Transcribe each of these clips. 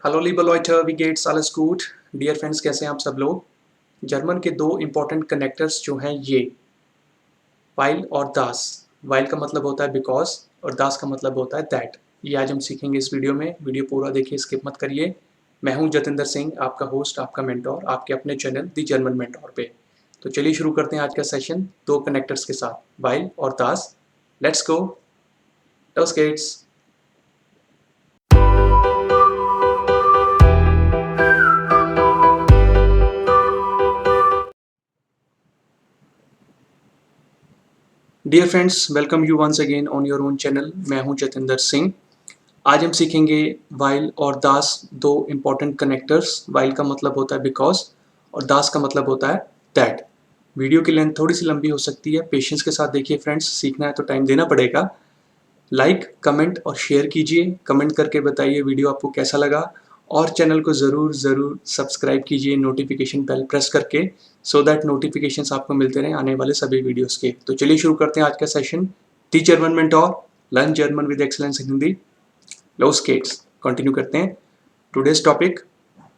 Hello liebe Leute, wie geht's? alles gut? Dear friends, कैसे हैं आप सब लोग? जर्मन के दो इंपॉर्टेंट कनेक्टर्स जो हैं ये वाइल और दास। वाइल का मतलब होता है बिकॉज और दास का मतलब होता है दैट। ये आज हम सीखेंगे इस वीडियो में। वीडियो पूरा देखिए, स्किप मत करिए। मैं हूं जतिंदर सिंह, आपका होस्ट, आपका मेंटोर, आपके अपने चैनल दी जर्मन मेंटोर पे। तो चलिए शुरू करते हैं आज का सेशन दो कनेक्टर्स के साथ, वाइल और दास। Let's go, los geht's। Dear friends, welcome you once again on your own channel. मैं हूं जतिंदर सिंह। आज हम सीखेंगे वाइल और दास, दो इंपॉर्टेंट कनेक्टर्स। वाइल का मतलब होता है बिकॉज और दास का मतलब होता है दैट। वीडियो की लेंथ थोड़ी सी लंबी हो सकती है, पेशेंस के साथ देखिए फ्रेंड्स। सीखना है तो टाइम देना पड़ेगा। लाइक, कमेंट और शेयर कीजिए। कमेंट करके बताइए वीडियो आपको कैसा लगा, और चैनल को ज़रूर ज़रूर सब्सक्राइब कीजिए नोटिफिकेशन बेल प्रेस करके, सो दैट नोटिफिकेशंस आपको मिलते रहें आने वाले सभी वीडियोस के। तो चलिए शुरू करते हैं आज का सेशन। The German mentor, learn German with excellence in Hindi. लोस केट्स कंटिन्यू करते हैं। टुडेज टॉपिक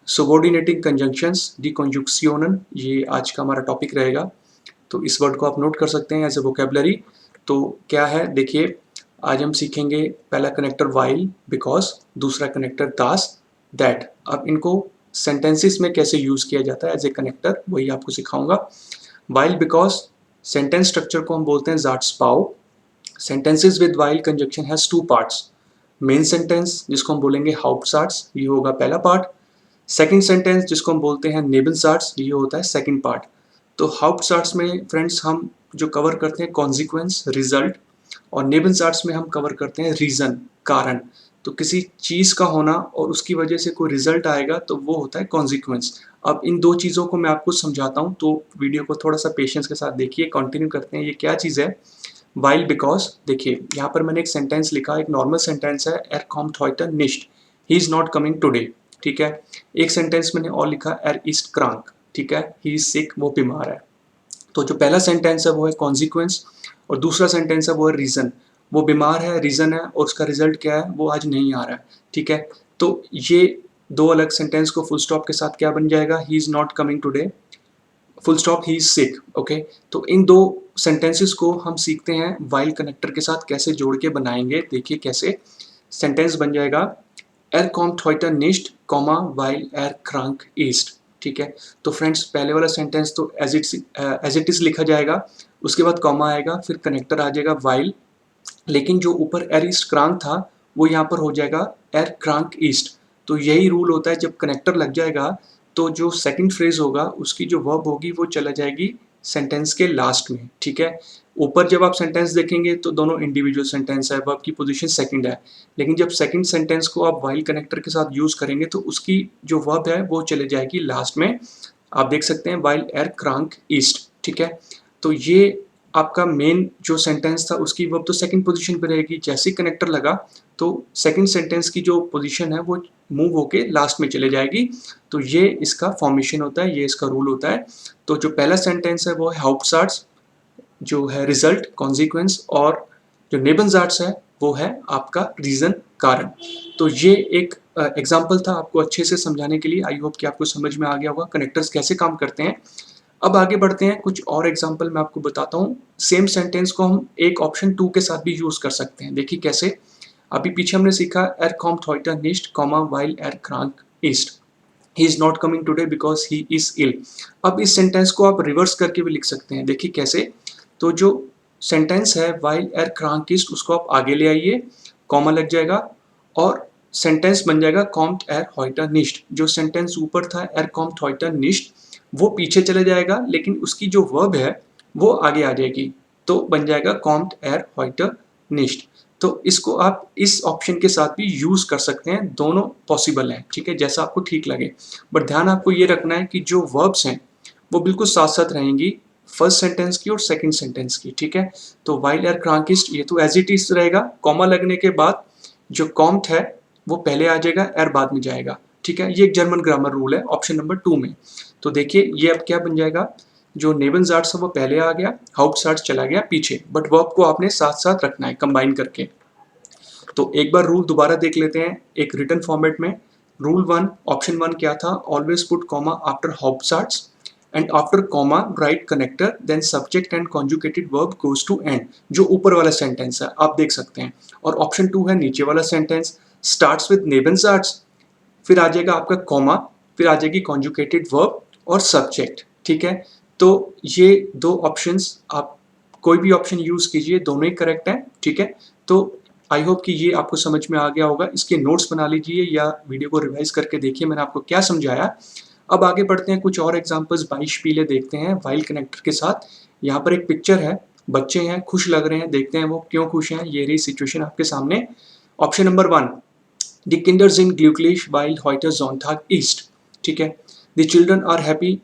सबॉर्डिनेटिंग कंजंक्शंस, डी कंजुक्सियोनन, ये आज का हमारा टॉपिक रहेगा। तो इस वर्ड को आप नोट कर सकते हैं एज ए वोकेबलरी। तो क्या है देखिए, आज हम सीखेंगे पहला कनेक्टर वाइल बिकॉज, दूसरा कनेक्टर दास दैट। अब इनको सेंटेंसेस में कैसे यूज किया जाता है एज ए कनेक्टर, वही आपको सिखाऊंगा। वाइल बिकॉज सेंटेंस स्ट्रक्चर को हम बोलते हैं ज़ाट्सबाउ। सेंटेंसेस विद वाइल conjunction has two parts. Main sentence जिसको हम बोलेंगे हाउप्टसाट्स, ये होगा पहला पार्ट। सेकंड सेंटेंस जिसको हम बोलते हैं नेबनसाट्स, ये होता है सेकंड पार्ट। तो हाउप्टसाट्स में फ्रेंड्स हम जो कवर करते हैं कॉन्सिक्वेंस, रिजल्ट, और नेबनसाट्स में हम कवर करते हैं रीजन, कारण। तो किसी चीज का होना और उसकी वजह से कोई रिजल्ट आएगा तो वो होता है कॉन्सिक्वेंस। अब इन दो चीजों को मैं आपको समझाता हूँ, तो वीडियो को थोड़ा सा पेशेंस के साथ देखिए। कंटिन्यू करते हैं। ये क्या चीज है वाइल बिकॉज। देखिए यहाँ पर मैंने एक सेंटेंस लिखा, एक नॉर्मल सेंटेंस है, एर कॉम्ट heute nicht, he is not coming today. ठीक है। एक सेंटेंस मैंने और लिखा, एर ist krank। ठीक है, ही इज सिक, वो बीमार है। तो जो पहला सेंटेंस है वो है कॉन्सिक्वेंस, और दूसरा सेंटेंस है वो है रीजन। वो बीमार है, रीजन है, और उसका रिजल्ट क्या है, वो आज नहीं आ रहा है। ठीक है। तो ये दो अलग सेंटेंस को फुल स्टॉप के साथ क्या बन जाएगा, ही is not coming today, full stop, he is sick. Okay. तो इन दो सेंटेंसेस को हम सीखते हैं वाइल कनेक्टर के साथ कैसे जोड़ के बनाएंगे। देखिए कैसे सेंटेंस बन जाएगा, एर कॉम्ट heute nicht, कॉमा वाइल एर krank ist। ठीक है। तो फ्रेंड्स पहले वाला सेंटेंस तो एज इट इज लिखा जाएगा, उसके बाद कॉमा आएगा, फिर कनेक्टर आ जाएगा वाइल। लेकिन जो ऊपर एर इस्ट क्रांक था वो यहाँ पर हो जाएगा एर क्रांक ईस्ट। तो यही रूल होता है, जब कनेक्टर लग जाएगा तो जो सेकंड फ्रेज होगा उसकी जो वर्ब होगी वो चला जाएगी सेंटेंस के लास्ट में। ठीक है। ऊपर जब आप सेंटेंस देखेंगे तो दोनों इंडिविजुअल सेंटेंस है, वर्ब की पोजीशन सेकंड है। लेकिन जब सेकंड सेंटेंस को आप वाइल कनेक्टर के साथ यूज करेंगे तो उसकी जो वर्ब है वो चले जाएगी लास्ट में। आप देख सकते हैं वाइल एर क्रांक ईस्ट। ठीक है। तो ये आपका मेन जो सेंटेंस था उसकी वर्ब तो सेकंड पोजीशन पे रहेगी। जैसे ही कनेक्टर लगा तो सेकंड सेंटेंस की जो पोजीशन है वो मूव होके लास्ट में चले जाएगी। तो ये इसका फॉर्मेशन होता है, ये इसका रूल होता है। तो जो पहला सेंटेंस है वो है हाउप्टसाट्स, जो है रिजल्ट, कॉन्सिक्वेंस, और जो नेबनसाट्स है वो है आपका रीजन, कारण। तो ये एक एग्जाम्पल था आपको अच्छे से समझाने के लिए। आई होप कि आपको समझ में आ गया होगा कनेक्टर्स कैसे काम करते हैं। अब आगे बढ़ते हैं, कुछ और एग्जाम्पल मैं आपको बताता हूँ। सेम सेंटेंस को हम एक ऑप्शन 2 के साथ भी यूज कर सकते हैं। देखिए कैसे। अभी पीछे हमने सीखा, एर कॉम्ट heute nicht, कॉमा वाइल एर krank ist, he is not coming today because he is ill. अब इस सेंटेंस को आप रिवर्स करके भी लिख सकते हैं। देखिए कैसे। तो जो सेंटेंस है वाइल एर krank ist, उसको आप आगे ले आइए, कॉमा लग जाएगा, और सेंटेंस बन जाएगा कॉम्ट एर heute nicht। जो सेंटेंस ऊपर था एर कॉम्ट heute nicht, वो पीछे चले जाएगा, लेकिन उसकी जो वर्ब है वो आगे आ जाएगी। तो बन जाएगा कॉम्ट एर heute nicht। तो इसको आप इस ऑप्शन के साथ भी यूज कर सकते हैं, दोनों पॉसिबल हैं। ठीक है, जैसा आपको ठीक लगे। बट ध्यान आपको ये रखना है कि जो वर्ब्स हैं वो बिल्कुल साथ साथ रहेंगी, फर्स्ट सेंटेंस की और सेकंड सेंटेंस की। ठीक है। तो वाइल एर क्रांकिस्ट, ये तो एज इट इज रहेगा। कॉमा लगने के बाद जो कॉम्ट है वो पहले आ जाएगा, एर बाद में जाएगा। ठीक है। ये एक जर्मन ग्रामर रूल है ऑप्शन नंबर 2 में। तो देखिए ये अब क्या बन जाएगा, जो नेबनसाट्स है वो पहले आ गया, हाउप्टसाट्स चला गया पीछे, बट वर्ब को आपने साथ साथ रखना है कंबाइन करके। तो एक बार रूल दोबारा देख लेते हैं एक रिटन फॉर्मेट में। रूल 1 ऑप्शन 1 क्या था, ऑलवेज पुट कॉमा आफ्टर हाउसआर्ट्स and after comma write connector then subject and conjugated verb goes to end, जो ऊपर वाला सेंटेंस है आप देख सकते हैं। और ऑप्शन 2 है नीचे वाला सेंटेंस, स्टार्ट्स विद नेबनज़ार्ट्स, फिर आ जाएगा आपका कॉमा, फिर आ जाएगी कॉन्जुगेटेड वर्ब और सब्जेक्ट। ठीक है, तो ये दो ऑप्शंस आप कोई भी ऑप्शन यूज कीजिए, दोनों ही करेक्ट है। ठीक है, तो आई होप कि ये आपको समझ में आ गया होगा। इसके नोट्स बना लीजिए या वीडियो को रिवाइज करके देखिए मैंने आपको क्या समझाया। अब आगे बढ़ते हैं, कुछ और एग्जांपल्स 22 पीले देखते हैं वाइल कनेक्टर के साथ। यहाँ पर एक पिक्चर है, बच्चे हैं, खुश लग रहे हैं, देखते हैं वो क्यों खुश हैं। ये रही सिचुएशन आपके सामने। ऑप्शन नंबर 1, द किंडर sind glücklich weil heute Sonntag ist। ठीक है, the children are happy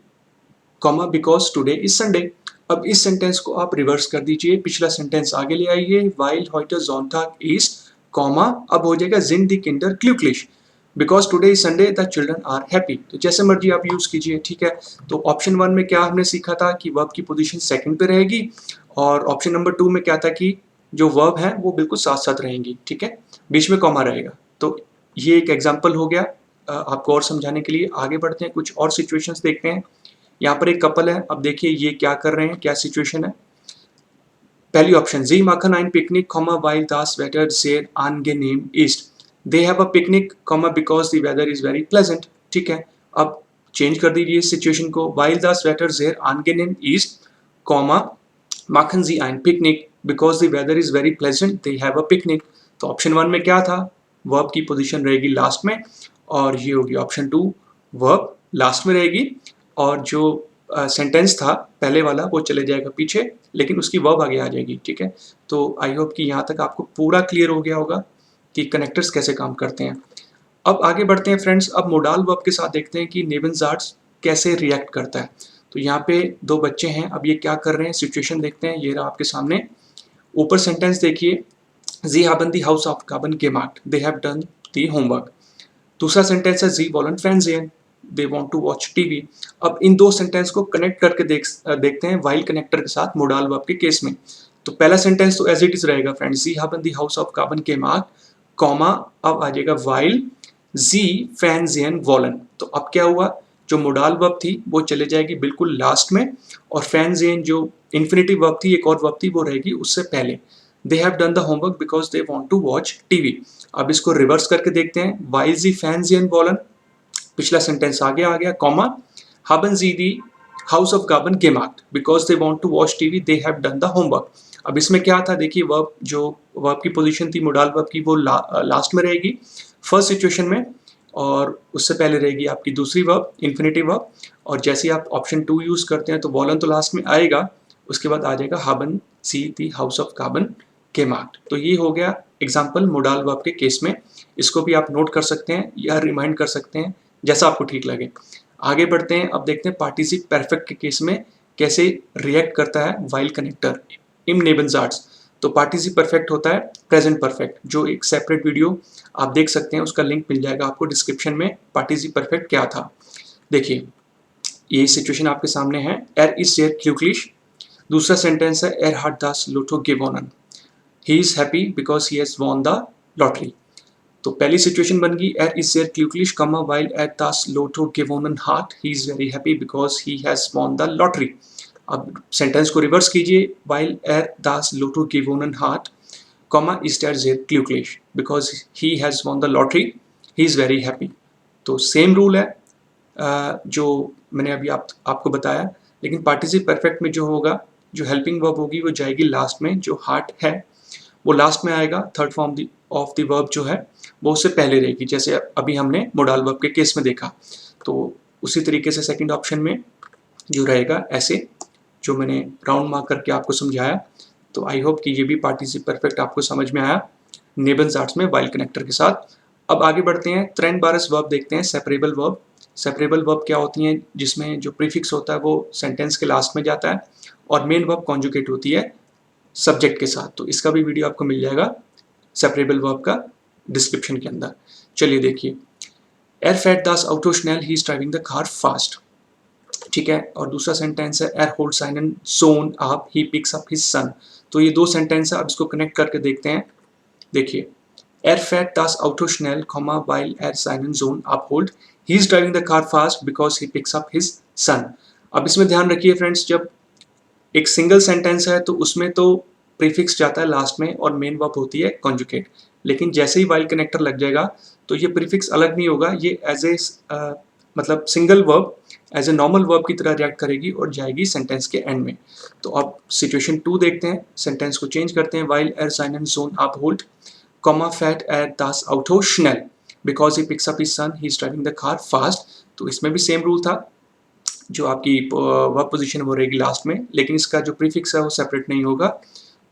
comma because today is Sunday. अब इस सेंटेंस को आप रिवर्स कर दीजिए, पिछला सेंटेंस आगे ले आइए, while heute Sonntag ist comma, अब हो जाएगा sind die Kinder glücklich because today is Sunday the children are happy. तो जैसे मर्जी आप यूज कीजिए। ठीक है, तो ऑप्शन 1 में क्या हमने सीखा था कि वर्ब की पोजीशन सेकंड पे रहेगी, और ऑप्शन नंबर 2 में क्या था कि जो वर्ब है वो बिल्कुल साथ साथ रहेंगी। ठीक है, बीच में कॉमा रहेगा। तो ये एक एग्जाम्पल हो गया आपको और समझाने के लिए। आगे बढ़ते हैं, कुछ और सिचुएशंस देखते हैं। यहाँ पर एक कपल है, अब देखिए ये क्या कर रहे हैं, क्या सिचुएशन है। पहली option, ji machen ein Picknick, while das Wetter sehr angenehm ist। They have a picnic, because the weather is very pleasant। ठीक है, अब चेंज कर दीजिए सिचुएशन को, while das Wetter sehr angenehm ist, machen sie ein Picknick, because the weather is very pleasant, they have a picnic। तो option 1 में क्या था, वर्ब की पोजीशन रहेगी लास्ट में, और ये होगी ऑप्शन 2, वर्ब लास्ट में रहेगी, और जो सेंटेंस था पहले वाला वो चले जाएगा पीछे, लेकिन उसकी वर्ब आगे आ जाएगी। ठीक है, तो आई होप कि यहाँ तक आपको पूरा क्लियर हो गया होगा कि कनेक्टर्स कैसे काम करते हैं। अब आगे बढ़ते हैं फ्रेंड्स, अब मोडाल वर्ब के साथ देखते हैं कि नेबनज़ार्ट्स कैसे रिएक्ट करता है। तो यहाँ पे दो बच्चे हैं, अब ये क्या कर रहे हैं, सिचुएशन देखते हैं। ये रहा आपके सामने, ऊपर सेंटेंस देखिए, जी haben die Hausaufgaben gemacht, they have done the homework। दूसरा सेंटेंस है जी wollen Fernsehen, they want to watch TV। अब इन दो सेंटेंस को कनेक्ट करके देखते हैं वाइल कनेक्टर के साथ मोडाल वर्ब के केस में। तो पहला सेंटेंस तो एज इट इज रहेगा फ्रेंड्स, जी haben die Hausaufgaben gemacht, comma, अब आ जाएगा वाइल जी Fernsehen wollen। तो अब क्या हुआ, जो मोडाल वर्ब थी वो चले जाएगी बिल्कुल लास्ट में, और Fernsehen जो इन्फिनिटिव वर्ब थी, एक और वर्ब थी, वो रहेगी उससे पहले। They have done the homework because they want to watch TV। अब इसको रिवर्स करके देखते हैं, while sie Fernsehen wollen, पिछला सेंटेंस आगे आ गया, comma, haben sie die Hausaufgaben gemacht because they want to watch TV, they have done the homework। अब इसमें क्या था, देखिए वर्ब, जो वर्ब की पोजीशन थी मोडाल वर्ब की, वो लास्ट में रहेगी फर्स्ट सिचुएशन में, और उससे पहले रहेगी आपकी दूसरी वर्ब, इन्फिनिटिव वर्ब। और जैसे ही आप ऑप्शन 2 यूज करते हैं तो वॉलन तो लास्ट में आएगा, उसके बाद आ जाएगा haben sie die Hausaufgaben gemacht। तो ये हो गया एग्जाम्पल मोडाल वर्ब के केस में। इसको भी आप नोट कर सकते हैं या रिमाइंड कर सकते हैं, जैसा आपको ठीक लगे। आगे बढ़ते हैं, अब देखते हैं पार्टिसिप परफेक्ट के केस में कैसे रिएक्ट करता है वाइल कनेक्टर इन नेबनज़ार्ट्स। तो पार्टिसिप परफेक्ट होता है प्रेजेंट परफेक्ट, जो एक सेपरेट वीडियो आप देख सकते हैं, उसका लिंक मिल जाएगा आपको डिस्क्रिप्शन में। पार्टिसिप परफेक्ट क्या था, देखिए ये सिचुएशन आपके सामने है, er ist sehr glücklich। दूसरा सेंटेंस है er hat das Lotto gewonnen, he is happy because he has won the lottery। तो पहली सिचुएशन बन गई, er ist sehr glücklich, while er das Lotto gewonnen hat, he is very happy because he has won the lottery। अब sentence को reverse कीजिए, while er das Lotto gewonnen hat, ist er sehr glücklich because he has won the lottery, he is very happy। तो same rule है जो मैंने अभी आपको बताया, लेकिन पार्टिसिप परफेक्ट में जो होगा, जो हेल्पिंग वर्ब होगी वो जाएगी लास्ट में, जो हार्ट है वो लास्ट में आएगा, third form of the verb जो है वो उससे पहले रहेगी, जैसे अभी हमने मोडाल वर्ब के केस में देखा। तो उसी तरीके से सेकंड ऑप्शन में जो रहेगा ऐसे, जो मैंने राउंड मार्क करके आपको समझाया। तो आई होप कि ये भी पार्टिसिप परफेक्ट आपको समझ में आया नेबनज़ार्ट्स में वाइल कनेक्टर के साथ। अब आगे बढ़ते हैं, ट्रेंड बारस वर्ब देखते हैं, सेपरेबल वर्ब। सेपरेबल वर्ब क्या होती हैं, जिसमें जो प्रीफिक्स होता है वो सेंटेंस के लास्ट में जाता है, और मेन वर्ब कॉन्जुगेट होती है सब्जेक्ट के साथ। तो इसका भी वीडियो आपको मिल जाएगा सेपरेबल वर्ब का डिस्क्रिप्शन के अंदर। चलिए देखिए, er fährt das Auto schnell, he is driving the car fast। ठीक है, और दूसरा सेंटेंस है er holt seinen Sohn up, he picks up his son। तो ये दो सेंटेंस है, अब इसको कनेक्ट करके देखते हैं। देखिए Er fährt das Auto schnell, while er seinen Sohn abholt. He is driving the car fast because he picks up his son. अब इसमें ध्यान रखिए फ्रेंड्स, जब एक सिंगल सेंटेंस है तो उसमें तो प्रीफिक्स जाता है लास्ट में और मेन वर्ब होती है कॉन्जुगेट, लेकिन जैसे ही वाइल कनेक्टर लग जाएगा तो ये प्रीफिक्स अलग नहीं होगा, ये एज ए मतलब single verb as a normal verb की तरह रिएक्ट करेगी और जाएगी सेंटेंस के एंड में। तो अब सिचुएशन 2 देखते हैं, सेंटेंस को चेंज करते हैं। वाइल एर साइनन जोन आप hold comma fährt er das Auto schnell because he picks up his son, he is driving the car fast। तो इसमें भी सेम रूल था, जो आपकी वर्ब पोजीशन वो रहेगी लास्ट में, लेकिन इसका जो प्रीफिक्स है वो सेपरेट नहीं होगा।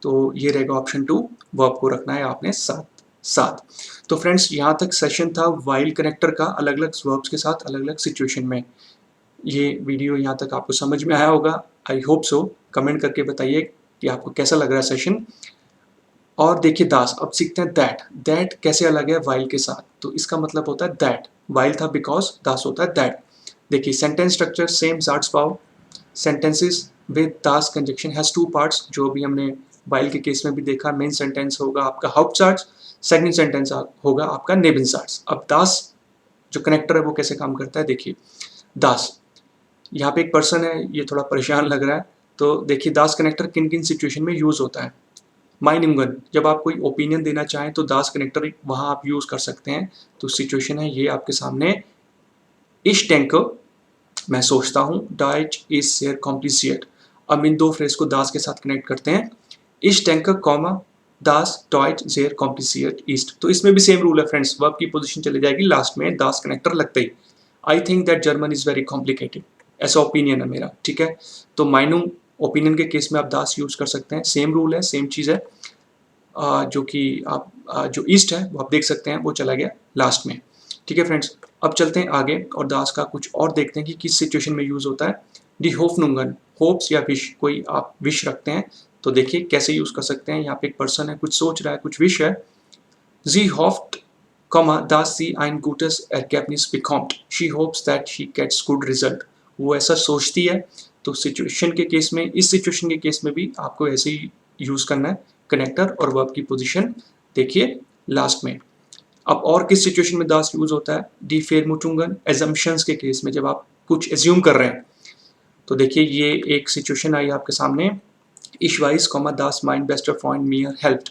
तो ये रहेगा ऑप्शन 2, वर्ब को रखना है आपने साथ साथ। तो फ्रेंड्स यहाँ तक सेशन था वाइल कनेक्टर का अलग अलग वर्ब्स के साथ अलग अलग सिचुएशन में। ये वीडियो यहाँ तक आपको समझ में आया होगा, आई होप सो। कमेंट करके बताइए कि आपको कैसा लग रहा है सेशन। और देखिए दास, अब सीखते हैं दैट। दैट कैसे अलग है वाइल के साथ, तो इसका मतलब होता है दैट, वाइल था बिकॉज, दास होता है दैट। देखिए सेंटेंस स्ट्रक्चर सेम सार्ट्सबाउ, सेंटेंसेस विद दास कंजक्शन हैज 2 पार्ट्स, जो भी हमने वाइल के केस में भी देखा। मेन सेंटेंस होगा आपका हाउप्टसार्ट्स, सेकंड सेंटेंस होगा आपका नेबेनसार्ट्स। अब दास जो कनेक्टर है वो कैसे काम करता है, देखिए दास, यहाँ पे एक पर्सन है, ये थोड़ा परेशान लग रहा है, तो देखिए दास कनेक्टर किन किन सिचुएशन में यूज होता है। माइनिंगन, जब आप कोई ओपिनियन देना चाहें तो दास कनेक्टर वहां आप यूज कर सकते हैं। तो सिचुएशन है ये आपके सामने, इश टैंकर, मैं सोचता हूँ, डाइच इज सेयर कॉम्प्लिसिएट। अब इन दो फ्रेज को दास के साथ कनेक्ट करते हैं, इश टैंकर कॉमा दास डॉइच जेयर कॉम्प्लिसिएट ईस्ट। तो इसमें भी सेम रूल है फ्रेंड्स, वर्ब की पोजीशन चली जाएगी लास्ट में दास कनेक्टर लगते ही। I think that German is very complicated, ऐसा ओपिनियन है मेरा, ठीक है। तो माइनुम ओपिनियन के केस में आप दास यूज कर सकते हैं, सेम रूल है, सेम चीज़ है। जो कि आप जो ईस्ट है वो आप देख सकते हैं, वो चला गया लास्ट में, ठीक है फ्रेंड्स। अब चलते हैं आगे और दास का कुछ और देखते हैं कि किस सिचुएशन में यूज होता है। डी होफनुंगन, होप्स या विश, कोई आप विश रखते हैं तो देखिए कैसे यूज कर सकते हैं। यहाँ पे एक पर्सन है, कुछ सोच रहा है, कुछ विश है। जी होफ्ट dass sie ein gutes Ergebnis bekommt, she hopes that she gets good result। वो ऐसा सोचती है। तो सिचुएशन के केस में, इस सिचुएशन के केस में भी आपको ऐसे ही यूज करना है कनेक्टर और वर्ब की पोजीशन देखिए लास्ट में। अब और किस सिचुएशन में दास यूज होता है, डी फेरमुटुंगन, एजम्पशंस के केस में, जब आप कुछ एज्यूम कर रहे हैं। तो देखिए ये एक सिचुएशन आई आपके सामने, इश wise comma Das mind best friend मियर helped,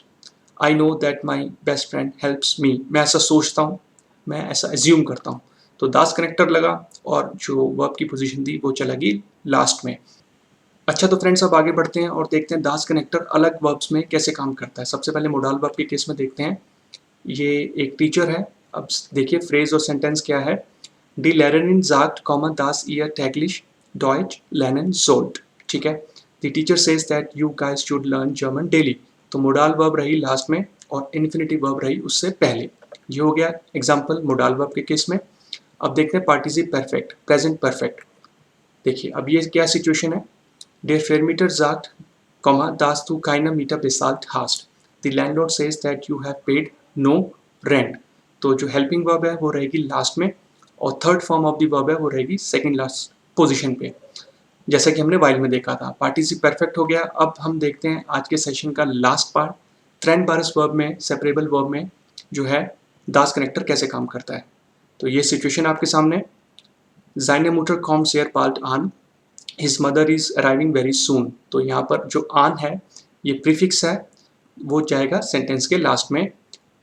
I know that my best friend helps me. मैं ऐसा सोचता हूँ, मैं ऐसा एज्यूम करता हूँ। तो दास कनेक्टर लगा और जो वर्ब की पोजीशन थी वो चलेगी लास्ट में। अच्छा, तो फ्रेंड्स अब आगे बढ़ते हैं और देखते हैं दास कनेक्टर अलग वर्ब्स में कैसे काम करता है। सबसे पहले मोडाल वर्ब के केस में देखते हैं। ये एक टीचर है, अब देखिए फ्रेज और सेंटेंस क्या है। डी लेरनिन sagt, दास ईयर टैगलिश डॉइच लेनन सोल्ट, ठीक है। The teacher says that you guys should learn German daily. तो मोडाल वर्ब रही लास्ट में और इन्फिनिटिव वर्ब रही उससे पहले। ये हो गया एग्जाम्पल मोडाल वर्ब के केस में। अब देखते हैं पार्टिसिप परफेक्ट, प्रेजेंट परफेक्ट। देखिए अब ये क्या सिचुएशन है। Der Vermieter sagt, dass du keine Miete bezahlt hast। The landlord says that you have paid no rent। तो जो हेल्पिंग वर्ब है वो रहेगी लास्ट में और third form of the verb है वो रहेगी सेकंड लास्ट पोजीशन पे, जैसा कि हमने वाइल में देखा था। पार्टिसिप परफेक्ट हो गया। अब हम देखते हैं आज के सेशन का लास्ट पार्ट, ट्रेंड बारिश वर्ब में, सेपरेबल वर्ब में जो है दास कनेक्टर कैसे काम करता है। तो ये सिचुएशन आपके सामने, Seine Mutter kommt sehr bald an, his mother is arriving very soon। तो यहाँ पर जो आन है ये प्रीफिक्स है, वो जाएगा सेंटेंस के लास्ट में,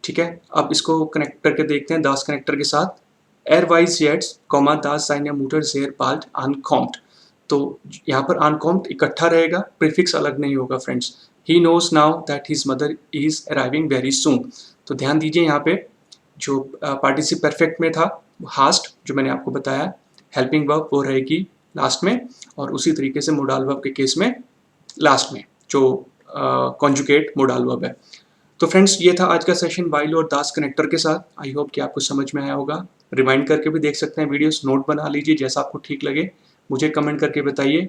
ठीक है। अब इसको कनेक्ट करके देखते हैं दास कनेक्टर के साथ। er weiß jetzt, dass seine Mutter sehr bald ankommt। तो यहाँ पर ankommt इकट्ठा रहेगा, प्रीफिक्स अलग नहीं होगा friends. he knows now that his mother is arriving very soon। तो ध्यान दीजिए यहाँ पे जो पार्टिसिप परफेक्ट में था हास्ट, जो मैंने आपको बताया, हेल्पिंग वर्ब वो रहेगी लास्ट में, और उसी तरीके से मोडाल वर्ब के केस में लास्ट में जो कॉन्जुगेट मोडाल वर्ब है। तो फ्रेंड्स ये था आज का सेशन वाइल और दास कनेक्टर के साथ। आई होप कि आपको समझ में आया होगा। रिमाइंड करके भी देख सकते हैं वीडियोस, नोट बना लीजिए, जैसा आपको ठीक लगे मुझे कमेंट करके बताइए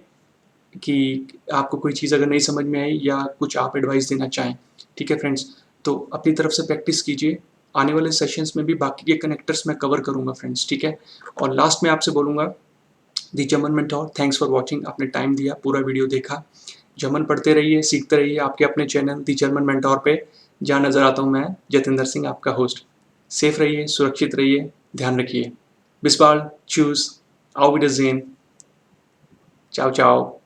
कि आपको कोई चीज़ अगर नहीं समझ में आई या कुछ आप एडवाइस देना चाहें, ठीक है फ्रेंड्स। तो अपनी तरफ से प्रैक्टिस कीजिए, आने वाले सेशंस में भी बाकी के कनेक्टर्स मैं कवर करूँगा फ्रेंड्स, ठीक है। और लास्ट में आपसे बोलूँगा the German mentor, thanks for watching, आपने टाइम दिया, पूरा वीडियो देखा। जर्मन पढ़ते रहिए, सीखते रहिए आपके अपने चैनल दी जर्मन मेंटोर पे। जहाँ नज़र आता हूँ मैं जतिंदर सिंह, आपका होस्ट। सेफ रहिए, सुरक्षित रहिए, ध्यान रखिए। बिस्बाल, चूज़, auf Wiedersehen, चाओ चाओ।